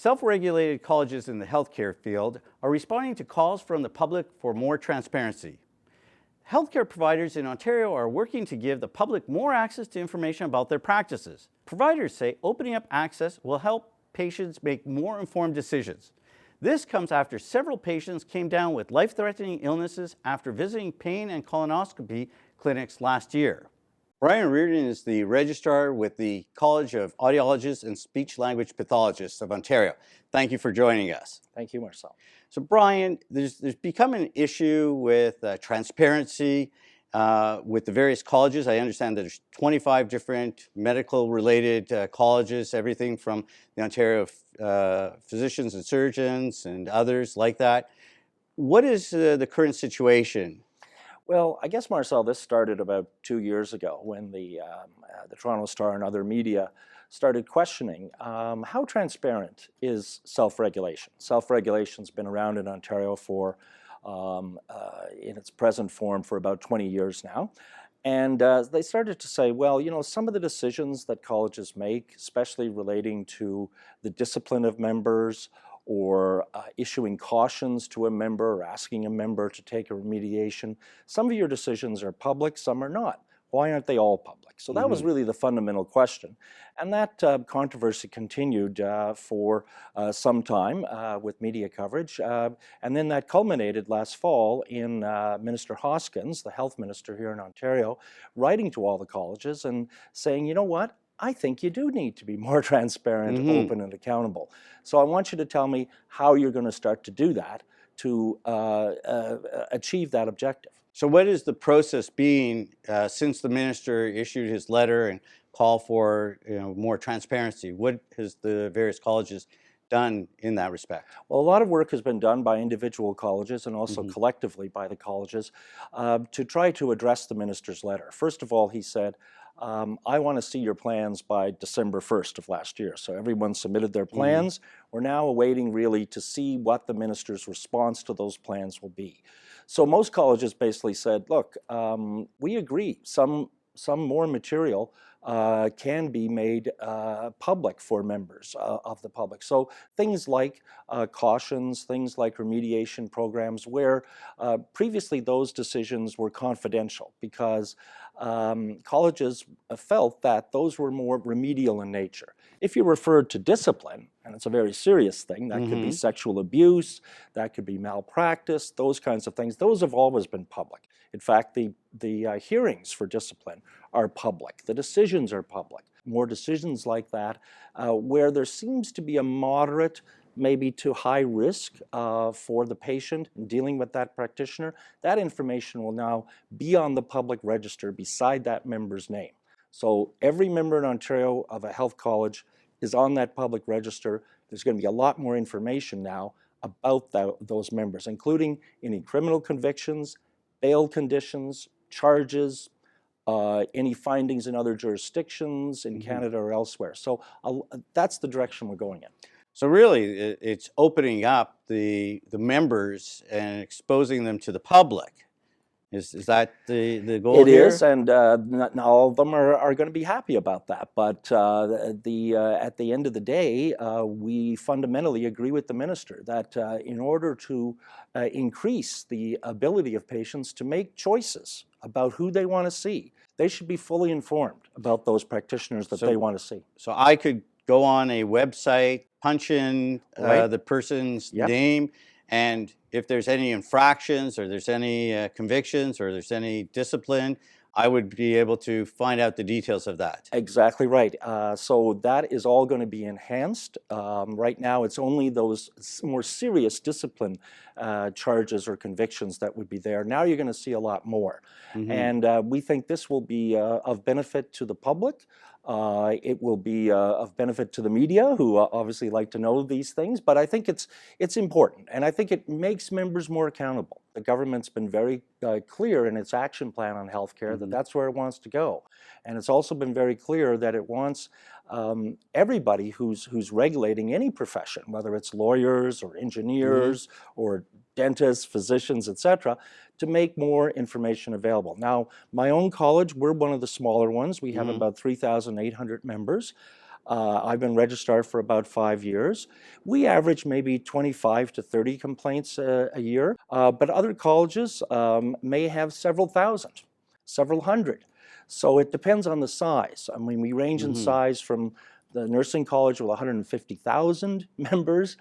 Self-regulated colleges in the healthcare field are responding to calls from the public for more transparency. Healthcare providers in Ontario are working to give the public more access to information about their practices. Providers say opening up access will help patients make more informed decisions. This comes after several patients came down with life-threatening illnesses after visiting pain and colonoscopy clinics last year. Brian Reardon is the registrar with the College of Audiologists and Speech-Language Pathologists of Ontario. Thank you for joining us. Thank you, Marcel. So Brian, there's become an issue with transparency with the various colleges. I understand that there's 25 different medical-related colleges, everything from the Ontario Physicians and Surgeons and others like that. What is the current situation? Well, I guess, Marcel, this started about 2 years ago when the Toronto Star and other media started questioning how transparent is self-regulation. Self-regulation's been around in Ontario for, in its present form, for about 20 years now. And they started to say, well, you know, some of the decisions that colleges make, especially relating to the discipline of members, or issuing cautions to a member or asking a member to take a remediation. Some of your decisions are public, some are not. Why aren't they all public? So that was really the fundamental question. And that controversy continued for some time with media coverage. And then that culminated last fall in Minister Hoskins, the health minister here in Ontario, writing to all the colleges and saying, you know what? I think you do need to be more transparent, open, and accountable. So I want you to tell me how you're going to start to do that to achieve that objective. So what is the process being since the minister issued his letter and call for more transparency? What has the various colleges done in that respect? Well, a lot of work has been done by individual colleges and also collectively by the colleges to try to address the minister's letter. First of all, he said, I want to see your plans by December 1st of last year. So everyone submitted their plans. We're now awaiting really to see what the minister's response to those plans will be. So most colleges basically said, look, we agree, some more material can be made public for members of the public. So things like cautions, things like remediation programs, where previously those decisions were confidential because colleges felt that those were more remedial in nature. If you referred to discipline, and it's a very serious thing, that could be sexual abuse, that could be malpractice, those kinds of things, those have always been public. In fact, the hearings for discipline are public. The decisions are public. More decisions like that, where there seems to be a moderate, maybe to high risk for the patient in dealing with that practitioner, that information will now be on the public register beside that member's name. So every member in Ontario of a health college is on that public register. There's going to be a lot more information now about those members, including any criminal convictions, bail conditions, charges, any findings in other jurisdictions in Canada or elsewhere. So that's the direction we're going in. So really, it's opening up the members and exposing them to the public. Is that the goal here? It is, and not all of them are going to be happy about that. But at the end of the day, we fundamentally agree with the minister that in order to increase the ability of patients to make choices about who they want to see, they should be fully informed about those practitioners that they want to see. So I could go on a website, punch in the person's name, and if there's any infractions or there's any convictions or there's any discipline, I would be able to find out the details of that. Exactly right. So that is all going to be enhanced. Right now, it's only those more serious discipline charges or convictions that would be there. Now you're going to see a lot more. And we think this will be of benefit to the public. It will be of benefit to the media, who obviously like to know these things, but I think it's important, and I think it makes members more accountable. The government's been very clear in its action plan on healthcare that that's where it wants to go, and it's also been very clear that it wants everybody who's regulating any profession, whether it's lawyers or engineers or dentists, physicians, etc., to make more information available. Now, my own college, we're one of the smaller ones. We have about 3,800 members. I've been registrar for about 5 years. We average maybe 25 to 30 complaints a year, but other colleges may have several thousand, several hundred. So it depends on the size. I mean, we range in size from the nursing college with 150,000 members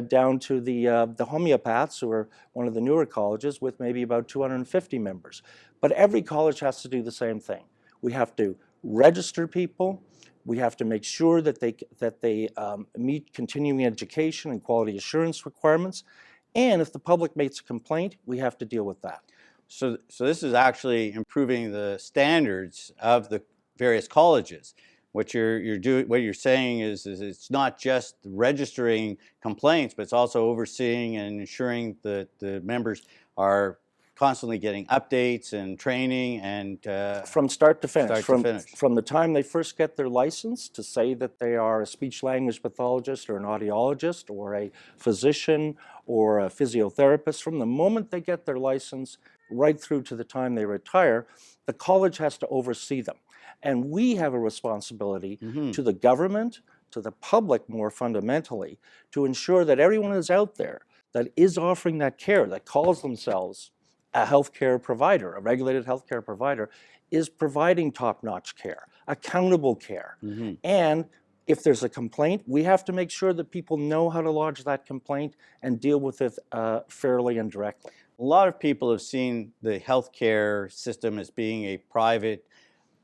down to the homeopaths, who are one of the newer colleges, with maybe about 250 members. But every college has to do the same thing. We have to register people. We have to make sure that they meet continuing education and quality assurance requirements. And if the public makes a complaint, we have to deal with that. So this is actually improving the standards of the various colleges. What you're saying is it's not just registering complaints, but it's also overseeing and ensuring that the members are constantly getting updates and training and from start to finish. Start to finish. From the time they first get their license to say that they are a speech-language pathologist or an audiologist or a physician or a physiotherapist, from the moment they get their license right through to the time they retire, the college has to oversee them. And we have a responsibility to the government, to the public more fundamentally, to ensure that everyone is out there that is offering that care, that calls themselves a healthcare provider, a regulated healthcare provider, is providing top-notch care, accountable care. And if there's a complaint, we have to make sure that people know how to lodge that complaint and deal with it fairly and directly. A lot of people have seen the healthcare system as being a private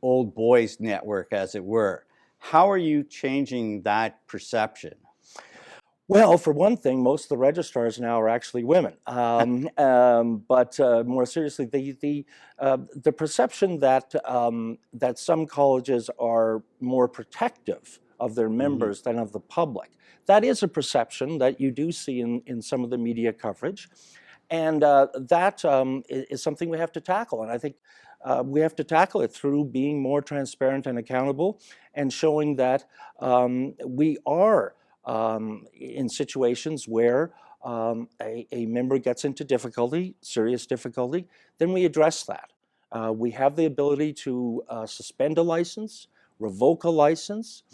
old boys network, as it were. How are you changing that perception? Well, for one thing, most of the registrars now are actually women. But more seriously, the perception that that some colleges are more protective of their members than of the public, that is a perception that you do see in some of the media coverage. And that is something we have to tackle. And I think we have to tackle it through being more transparent and accountable and showing that we are in situations where a member gets into difficulty, serious difficulty, then we address that. We have the ability to suspend a license, revoke a license,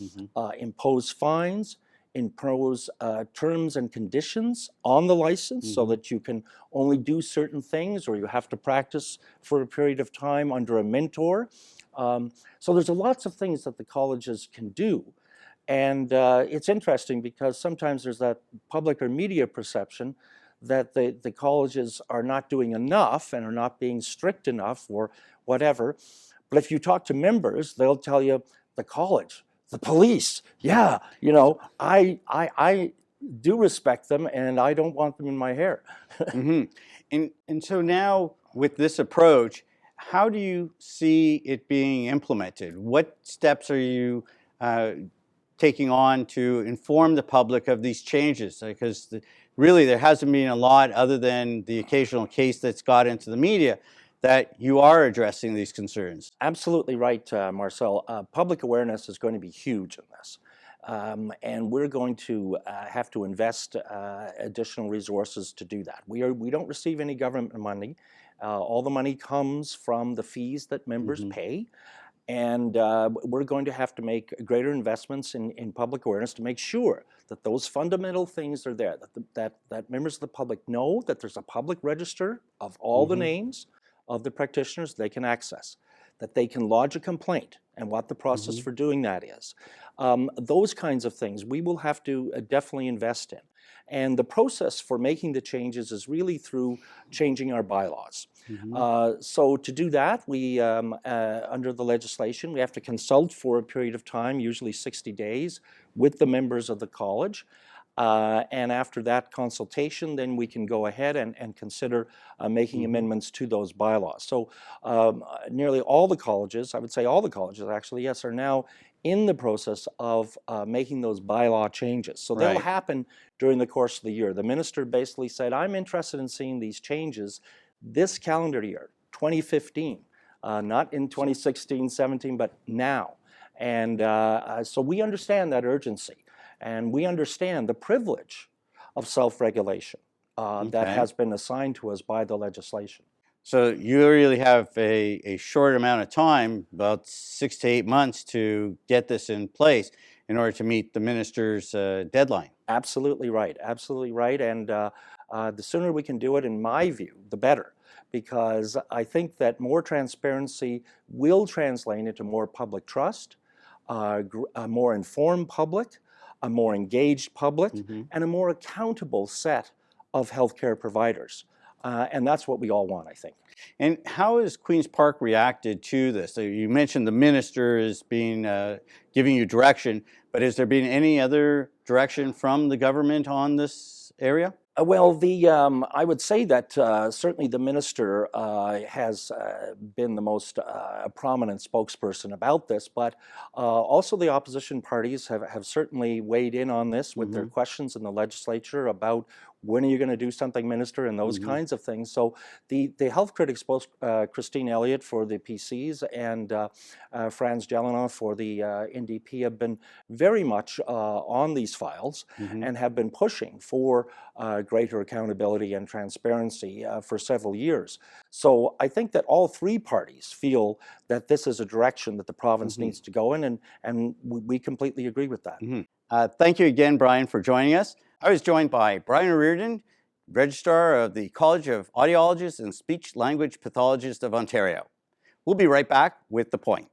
impose fines, impose terms and conditions on the license so that you can only do certain things, or you have to practice for a period of time under a mentor. So there's lots of things that the colleges can do. And it's interesting because sometimes there's that public or media perception that the colleges are not doing enough and are not being strict enough or whatever. But if you talk to members, they'll tell you the college, the police, yeah, you know, I do respect them and I don't want them in my hair. And so now with this approach, how do you see it being implemented? What steps are you taking on to inform the public of these changes? Because really there hasn't been a lot other than the occasional case that's got into the media that you are addressing these concerns. Absolutely right, Marcel. Public awareness is going to be huge in this. And we're going to have to invest additional resources to do that. We don't receive any government money. All the money comes from the fees that members pay. And we're going to have to make greater investments in public awareness to make sure that those fundamental things are there, that members of the public know that there's a public register of all the names of the practitioners they can access, that they can lodge a complaint and what the process for doing that is. Those kinds of things we will have to definitely invest in. And the process for making the changes is really through changing our bylaws. So to do that, we, under the legislation, we have to consult for a period of time, usually 60 days, with the members of the college. And after that consultation, then we can go ahead and consider making amendments to those bylaws. So nearly all the colleges, I would say all the colleges actually, yes, are now in the process of making those bylaw changes. So they'll happen during the course of the year. The minister basically said, I'm interested in seeing these changes this calendar year, 2015, not in 2016, 17, but now. And so we understand that urgency. And we understand the privilege of self-regulation that has been assigned to us by the legislation. So you really have a short amount of time, about 6 to 8 months, to get this in place. in order to meet the minister's deadline. Absolutely right. Absolutely right. And the sooner we can do it, in my view, the better. Because I think that more transparency will translate into more public trust, a more informed public, a more engaged public, and a more accountable set of healthcare providers. And that's what we all want, I think. And how has Queen's Park reacted to this? So you mentioned the minister is giving you direction, but has there been any other direction from the government on this area? Well, I would say that certainly the minister has been the most prominent spokesperson about this, but also the opposition parties have certainly weighed in on this with their questions in the legislature about when are you going to do something, Minister, and those kinds of things. So the health critics, both Christine Elliott for the PCs and Franz Jelenow for the NDP, have been very much on these files and have been pushing for greater accountability and transparency for several years. So I think that all three parties feel that this is a direction that the province needs to go in, and we completely agree with that. Thank you again, Brian, for joining us. I was joined by Brian Reardon, Registrar of the College of Audiologists and Speech Language Pathologists of Ontario. We'll be right back with The Point.